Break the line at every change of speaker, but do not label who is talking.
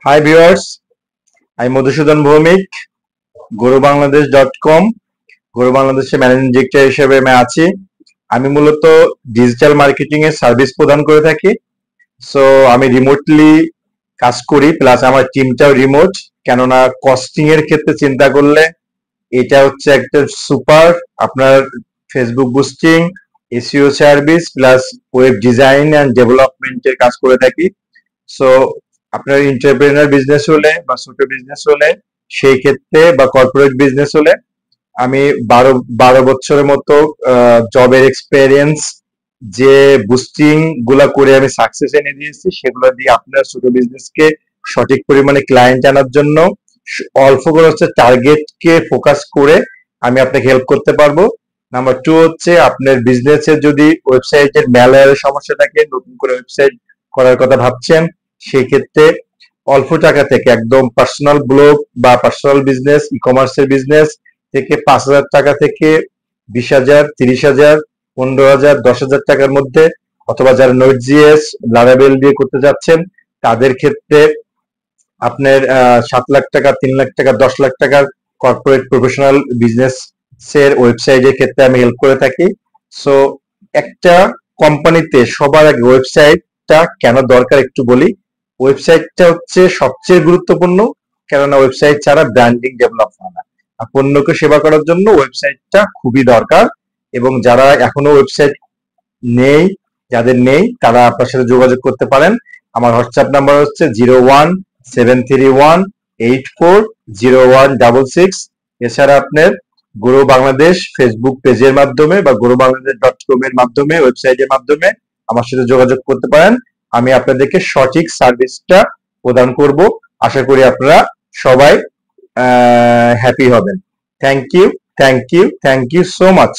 Hi viewers, আমি মধুসূদন ভৌমিক, গরুবাংলাদেশ.com, গরু বাংলাদেশের ম্যানেজিং ডিরেক্টর হিসেবে আমি আছি। আমি মূলত ডিজিটাল মার্কেটিং এর সার্ভিস প্রদান করে থাকি। সো আমি রিমোটলি কাজ করি, প্লাস আমার টিমটাও রিমোট। কেননা কস্টিং এর ক্ষেত্রে চিন্তা করলে এটা হচ্ছে একটা সুপার আপনার Facebook boosting, SEO service plus web design and ডেভেলপমেন্টের কাজ করে থাকি। সো আপনার এন্টারপ্রেনার বিজনেস হলে বা ছোট বিজনেস হলে সেই ক্ষেত্রে বা কর্পোরেট বিজনেস হলে আমি বারো বারো বছরের মতো জবের এক্সপেরিয়েন্স যে বুস্টিং গুলা করে আমি সাকসেস এনে দিয়েছি, সেগুলো দিয়ে আপনার ছোট বিজনেসকে সঠিক পরিমাণে ক্লায়েন্ট আনার জন্য অল্প খরচে টার্গেটকে ফোকাস করে আমি আপনাকে হেল্প করতে পারবো। নাম্বার টু হচ্ছে আপনার বিজনেসের যদি ওয়েবসাইটের ম্যালওয়্যারের সমস্যা থাকে, নতুন করে ওয়েবসাইট করার কথা ভাবছেন, সেই ক্ষেত্রে অল্প টাকা থেকে একদম পার্সোনাল ব্লগ বা পার্সোনাল বিজনেস, ই কমার্সের বিজনেস থেকে 5,000 টাকা থেকে 20,000, 30,000, 15,000, 10,000 টাকার মধ্যে, অথবা যারা নোট জিএস, লারাবেল দিয়ে করতে যাচ্ছেন তাদের ক্ষেত্রে আপনার 7 লাখ টাকা, 3 লাখ টাকা, 10 লাখ টাকার কর্পোরেট প্রফেশনাল বিজনেস এর ওয়েবসাইটের ক্ষেত্রে আমি হেল্প করে থাকি। সো একটা কোম্পানিতে সবার আগে ওয়েবসাইটটা কেন দরকার একটু বলি। ওয়েবসাইটটা হচ্ছে সবচেয়ে গুরুত্বপূর্ণ, কেননা ওয়েবসাইট ছাড়া ব্র্যান্ডিং ডেভেলপ হয় না। আর পণ্যকে সেবা করার জন্য ওয়েবসাইটটা খুবই দরকার। এবং যারা এখনো ওয়েবসাইট নেই, যাদের নেই তারা আপনার সাথে যোগাযোগ করতে পারেন। আমার হোয়াটসঅ্যাপ নাম্বার হচ্ছে 0173184016। এছাড়া আপনার গরু বাংলাদেশ ফেসবুক পেজের মাধ্যমে বা গরুবাংলাদেশ.com এর মাধ্যমে, ওয়েবসাইটের মাধ্যমে আমার সাথে যোগাযোগ করতে পারেন। আমি আপনাদেরকে সঠিক সার্ভিসটা প্রদান করব। আশা করি আপনারা সবাই হ্যাপি হবেন। Thank you, thank you, thank you so much.